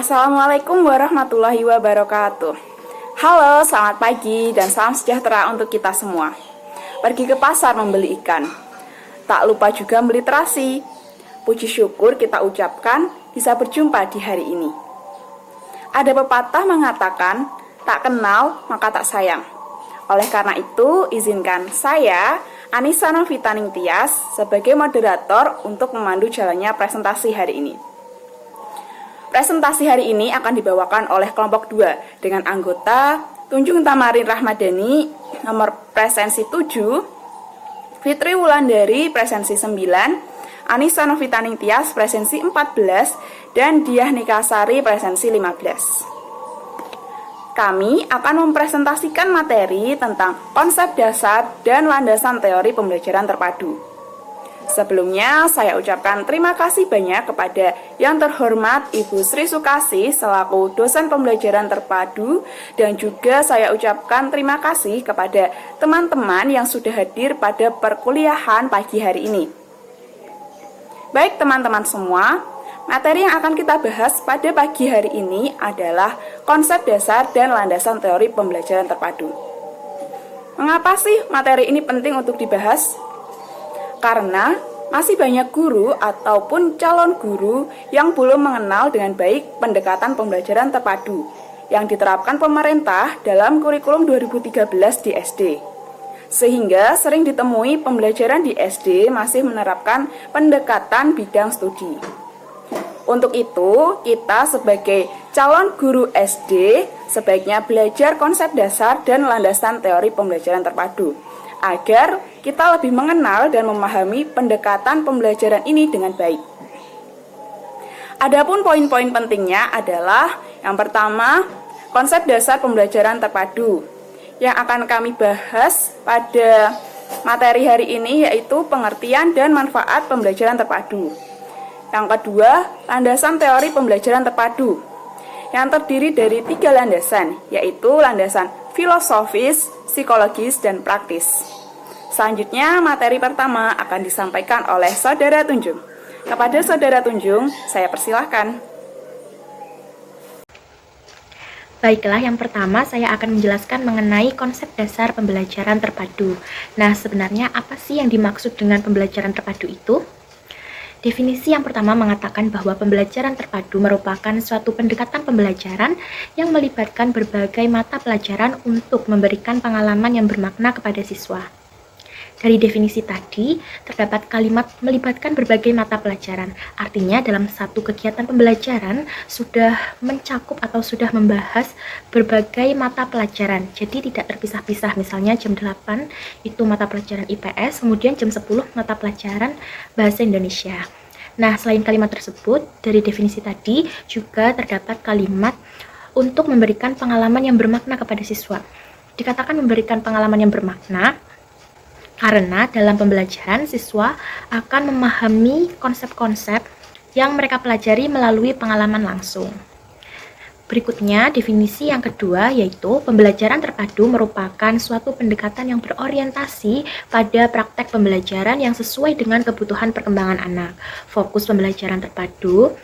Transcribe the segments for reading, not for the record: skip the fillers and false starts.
Assalamualaikum warahmatullahi wabarakatuh. Halo, selamat pagi dan salam sejahtera untuk kita semua. Pergi ke pasar membeli ikan. Tak lupa juga membeli terasi. Puji syukur kita ucapkan bisa berjumpa di hari ini. Ada pepatah mengatakan, tak kenal maka tak sayang. Oleh karena itu, izinkan saya, Anissa Novita Ningtyas, sebagai moderator untuk memandu jalannya presentasi hari ini. Presentasi hari ini akan dibawakan oleh kelompok 2 dengan anggota Tunjung Tamarin Rahmadani nomor presensi 7, Fitri Wulandari presensi 9, Anissa Novita Ningtyas presensi 14, dan Diah Nikasari presensi 15. Kami akan mempresentasikan materi tentang konsep dasar dan landasan teori pembelajaran terpadu. Sebelumnya, saya ucapkan terima kasih banyak kepada yang terhormat Ibu Sri Sukasih selaku dosen pembelajaran terpadu, dan juga saya ucapkan terima kasih kepada teman-teman yang sudah hadir pada perkuliahan pagi hari ini. Baik teman-teman semua, materi yang akan kita bahas pada pagi hari ini adalah konsep dasar dan landasan teori pembelajaran terpadu. Mengapa sih materi ini penting untuk dibahas? Karena masih banyak guru ataupun calon guru yang belum mengenal dengan baik pendekatan pembelajaran terpadu yang diterapkan pemerintah dalam kurikulum 2013 di SD. Sehingga sering ditemui pembelajaran di SD masih menerapkan pendekatan bidang studi. Untuk itu, kita sebagai calon guru SD sebaiknya belajar konsep dasar dan landasan teori pembelajaran terpadu, agar kita lebih mengenal dan memahami pendekatan pembelajaran ini dengan baik. Adapun poin-poin pentingnya adalah yang pertama, konsep dasar pembelajaran terpadu yang akan kami bahas pada materi hari ini, yaitu pengertian dan manfaat pembelajaran terpadu. Yang kedua, landasan teori pembelajaran terpadu yang terdiri dari 3 landasan, yaitu landasan filosofis, psikologis, dan praktis. Selanjutnya, materi pertama akan disampaikan oleh Saudara Tunjung. Kepada Saudara Tunjung, saya persilahkan. Baiklah, yang pertama saya akan menjelaskan mengenai konsep dasar pembelajaran terpadu. Nah, sebenarnya apa sih yang dimaksud dengan pembelajaran terpadu itu? Definisi yang pertama mengatakan bahwa pembelajaran terpadu merupakan suatu pendekatan pembelajaran yang melibatkan berbagai mata pelajaran untuk memberikan pengalaman yang bermakna kepada siswa. Dari definisi tadi, terdapat kalimat melibatkan berbagai mata pelajaran. Artinya, dalam satu kegiatan pembelajaran sudah mencakup atau sudah membahas berbagai mata pelajaran. Jadi, tidak terpisah-pisah. Misalnya, jam 8 itu mata pelajaran IPS, kemudian jam 10 mata pelajaran Bahasa Indonesia. Nah, selain kalimat tersebut, dari definisi tadi juga terdapat kalimat untuk memberikan pengalaman yang bermakna kepada siswa. Dikatakan memberikan pengalaman yang bermakna karena dalam pembelajaran, siswa akan memahami konsep-konsep yang mereka pelajari melalui pengalaman langsung. Berikutnya, definisi yang kedua yaitu pembelajaran terpadu merupakan suatu pendekatan yang berorientasi pada praktek pembelajaran yang sesuai dengan kebutuhan perkembangan anak. Fokus pembelajaran terpadu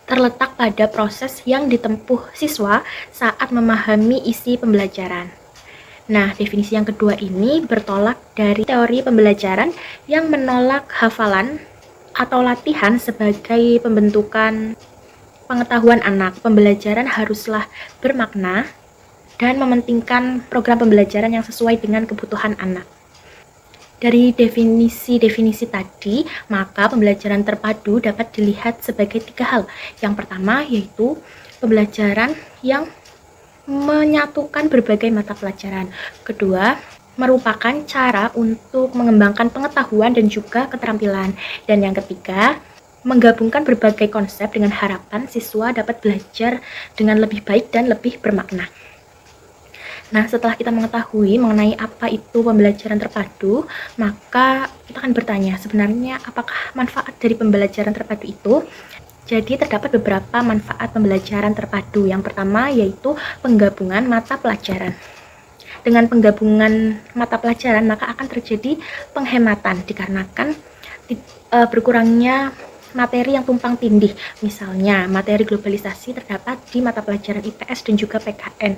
terletak pada proses yang ditempuh siswa saat memahami isi pembelajaran. Nah, definisi yang kedua ini bertolak dari teori pembelajaran yang menolak hafalan atau latihan sebagai pembentukan pengetahuan anak. Pembelajaran haruslah bermakna dan mementingkan program pembelajaran yang sesuai dengan kebutuhan anak. Dari definisi-definisi tadi, maka pembelajaran terpadu dapat dilihat sebagai 3 hal. Yang pertama yaitu pembelajaran yang menyatukan berbagai mata pelajaran. Kedua, merupakan cara untuk mengembangkan pengetahuan dan juga keterampilan. Dan yang ketiga, menggabungkan berbagai konsep dengan harapan siswa dapat belajar dengan lebih baik dan lebih bermakna. Nah, setelah kita mengetahui mengenai apa itu pembelajaran terpadu, maka kita akan bertanya, sebenarnya apakah manfaat dari pembelajaran terpadu itu? Jadi terdapat beberapa manfaat pembelajaran terpadu. Yang pertama yaitu penggabungan mata pelajaran. Dengan penggabungan mata pelajaran maka akan terjadi penghematan dikarenakan berkurangnya materi yang tumpang tindih. Misalnya, materi globalisasi terdapat di mata pelajaran IPS dan juga PKN.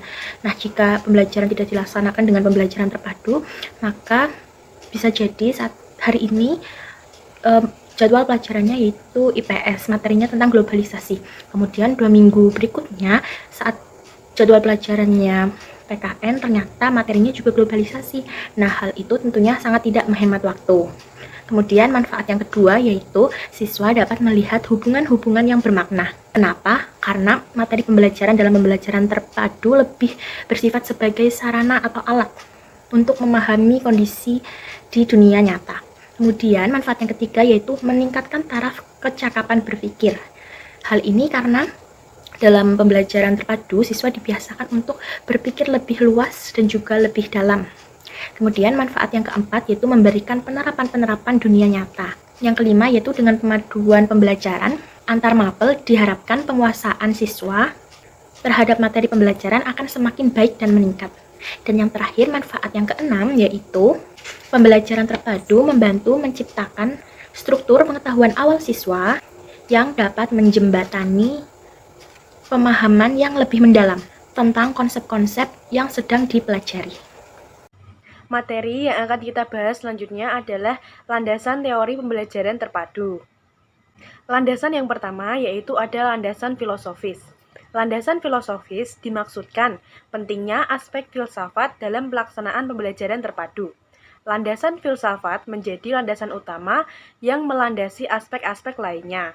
Nah, jika pembelajaran tidak dilaksanakan dengan pembelajaran terpadu, maka bisa jadi saat hari ini jadwal pelajarannya yaitu IPS, materinya tentang globalisasi. Kemudian 2 minggu berikutnya saat jadwal pelajarannya PKN ternyata materinya juga globalisasi. Nah, hal itu tentunya sangat tidak menghemat waktu. Kemudian manfaat yang kedua yaitu siswa dapat melihat hubungan-hubungan yang bermakna. Kenapa? Karena materi pembelajaran dalam pembelajaran terpadu lebih bersifat sebagai sarana atau alat untuk memahami kondisi di dunia nyata. Kemudian manfaat yang ketiga yaitu meningkatkan taraf kecakapan berpikir. Hal ini karena dalam pembelajaran terpadu, siswa dibiasakan untuk berpikir lebih luas dan juga lebih dalam. Kemudian manfaat yang keempat yaitu memberikan penerapan-penerapan dunia nyata. Yang kelima yaitu dengan pemaduan pembelajaran antar mapel diharapkan penguasaan siswa terhadap materi pembelajaran akan semakin baik dan meningkat. Dan yang terakhir manfaat yang keenam yaitu pembelajaran terpadu membantu menciptakan struktur pengetahuan awal siswa yang dapat menjembatani pemahaman yang lebih mendalam tentang konsep-konsep yang sedang dipelajari. Materi yang akan kita bahas selanjutnya adalah landasan teori pembelajaran terpadu. Landasan yang pertama yaitu ada landasan filosofis. Landasan filosofis dimaksudkan pentingnya aspek filsafat dalam pelaksanaan pembelajaran terpadu. Landasan filsafat menjadi landasan utama yang melandasi aspek-aspek lainnya.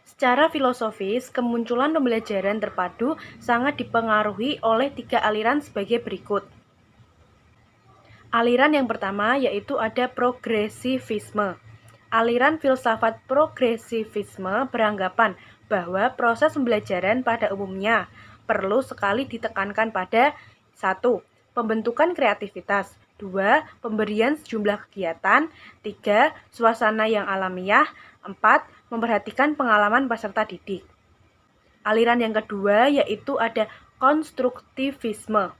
Secara filosofis, kemunculan pembelajaran terpadu sangat dipengaruhi oleh 3 aliran sebagai berikut. Aliran yang pertama yaitu ada progresivisme. Aliran filsafat progresivisme beranggapan bahwa proses pembelajaran pada umumnya perlu sekali ditekankan pada 1. Pembentukan kreativitas, 2. Pemberian sejumlah kegiatan, 3. Suasana yang alamiah, 4. Memperhatikan pengalaman peserta didik. Aliran yang kedua yaitu ada konstruktivisme.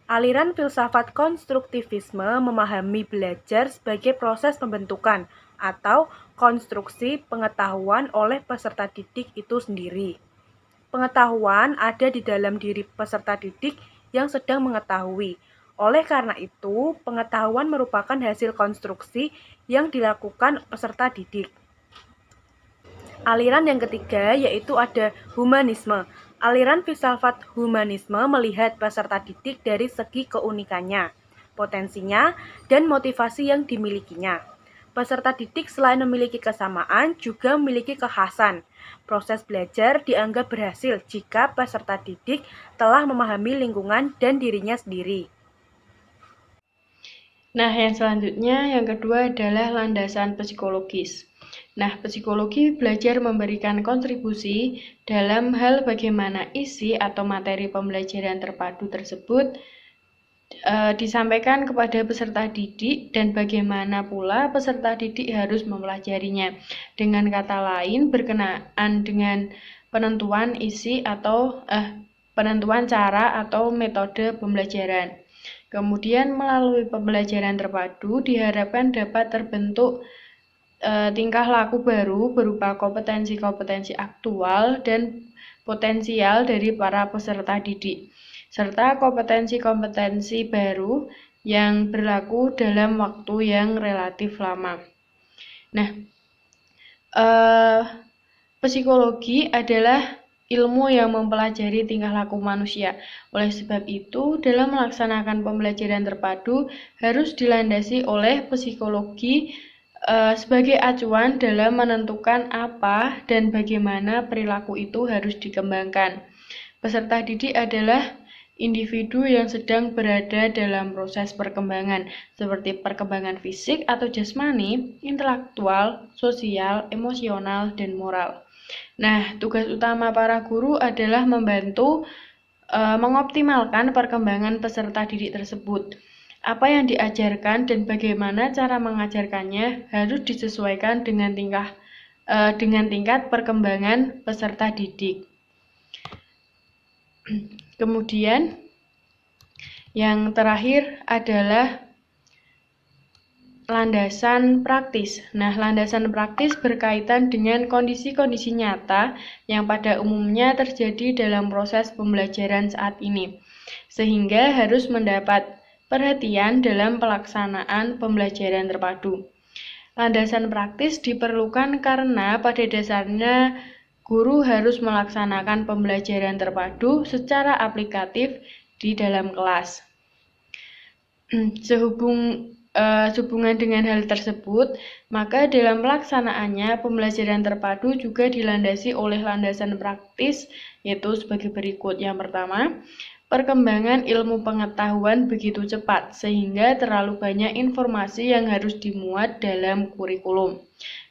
Aliran filsafat konstruktivisme memahami belajar sebagai proses pembentukan atau konstruksi pengetahuan oleh peserta didik itu sendiri. Pengetahuan ada di dalam diri peserta didik yang sedang mengetahui. Oleh karena itu, pengetahuan merupakan hasil konstruksi yang dilakukan peserta didik. Aliran yang ketiga yaitu ada humanisme. Aliran filsafat humanisme melihat peserta didik dari segi keunikannya, potensinya, dan motivasi yang dimilikinya. Peserta didik selain memiliki kesamaan, juga memiliki kekhasan. Proses belajar dianggap berhasil jika peserta didik telah memahami lingkungan dan dirinya sendiri. Nah, yang selanjutnya, yang kedua adalah landasan psikologis. Nah, psikologi belajar memberikan kontribusi dalam hal bagaimana isi atau materi pembelajaran terpadu tersebut disampaikan kepada peserta didik dan bagaimana pula peserta didik harus mempelajarinya. Dengan kata lain, berkenaan dengan penentuan isi atau penentuan cara atau metode pembelajaran. Kemudian melalui pembelajaran terpadu diharapkan dapat terbentuk tingkah laku baru berupa kompetensi-kompetensi aktual dan potensial dari para peserta didik, serta kompetensi-kompetensi baru yang berlaku dalam waktu yang relatif lama. Nah, psikologi adalah ilmu yang mempelajari tingkah laku manusia. Oleh sebab itu, dalam melaksanakan pembelajaran terpadu harus dilandasi oleh psikologi sebagai acuan dalam menentukan apa dan bagaimana perilaku itu harus dikembangkan. Peserta didik adalah individu yang sedang berada dalam proses perkembangan, seperti perkembangan fisik atau jasmani, intelektual, sosial, emosional, dan moral. Nah, tugas utama para guru adalah membantu mengoptimalkan perkembangan peserta didik tersebut. Apa yang diajarkan dan bagaimana cara mengajarkannya harus disesuaikan dengan tingkat perkembangan peserta didik. Kemudian yang terakhir adalah landasan praktis. Nah, landasan praktis berkaitan dengan kondisi-kondisi nyata yang pada umumnya terjadi dalam proses pembelajaran saat ini, sehingga harus mendapat perhatian dalam pelaksanaan pembelajaran terpadu. Landasan praktis diperlukan karena pada dasarnya guru harus melaksanakan pembelajaran terpadu secara aplikatif di dalam kelas. Sehubungan dengan hal tersebut, maka dalam pelaksanaannya pembelajaran terpadu juga dilandasi oleh landasan praktis, yaitu sebagai berikut. Yang pertama, perkembangan ilmu pengetahuan begitu cepat sehingga terlalu banyak informasi yang harus dimuat dalam kurikulum.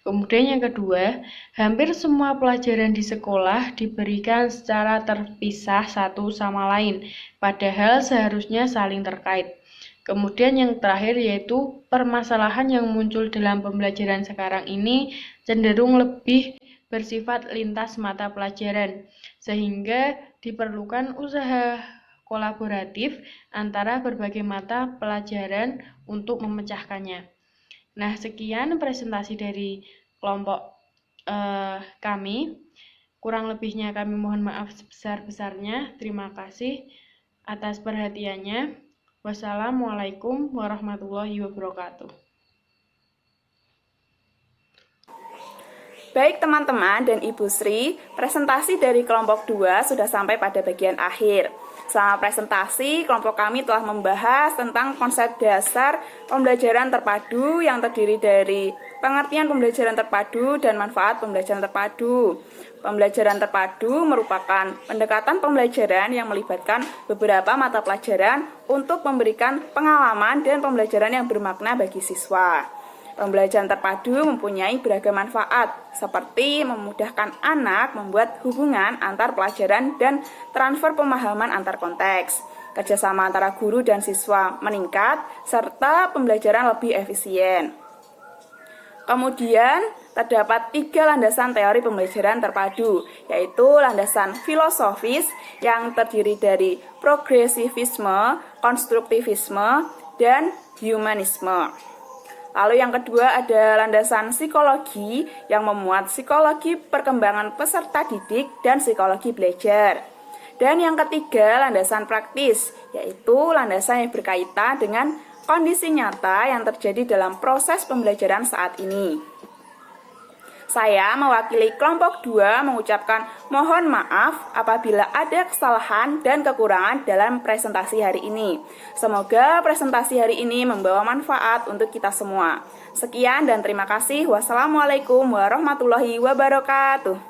Kemudian yang kedua, hampir semua pelajaran di sekolah diberikan secara terpisah satu sama lain, padahal seharusnya saling terkait. Kemudian yang terakhir yaitu permasalahan yang muncul dalam pembelajaran sekarang ini cenderung lebih bersifat lintas mata pelajaran, sehingga diperlukan usaha kolaboratif antara berbagai mata pelajaran untuk memecahkannya. Nah, sekian presentasi dari kelompok kami. Kurang lebihnya kami mohon maaf sebesar-besarnya. Terima kasih atas perhatiannya. Wassalamualaikum warahmatullahi wabarakatuh. Baik teman-teman dan Ibu Sri, presentasi dari kelompok 2 sudah sampai pada bagian akhir. Selama presentasi, kelompok kami telah membahas tentang konsep dasar pembelajaran terpadu yang terdiri dari pengertian pembelajaran terpadu dan manfaat pembelajaran terpadu. Pembelajaran terpadu merupakan pendekatan pembelajaran yang melibatkan beberapa mata pelajaran untuk memberikan pengalaman dan pembelajaran yang bermakna bagi siswa. Pembelajaran terpadu mempunyai beragam manfaat, seperti memudahkan anak membuat hubungan antar pelajaran dan transfer pemahaman antar konteks. Kerjasama antara guru dan siswa meningkat, serta pembelajaran lebih efisien. Kemudian, terdapat 3 landasan teori pembelajaran terpadu, yaitu landasan filosofis yang terdiri dari progresivisme, konstruktivisme, dan humanisme. Lalu yang kedua ada landasan psikologi yang memuat psikologi perkembangan peserta didik dan psikologi belajar. Dan yang ketiga landasan praktis, yaitu landasan yang berkaitan dengan kondisi nyata yang terjadi dalam proses pembelajaran saat ini. Saya mewakili kelompok 2 mengucapkan mohon maaf apabila ada kesalahan dan kekurangan dalam presentasi hari ini. Semoga presentasi hari ini membawa manfaat untuk kita semua. Sekian dan terima kasih. Wassalamualaikum warahmatullahi wabarakatuh.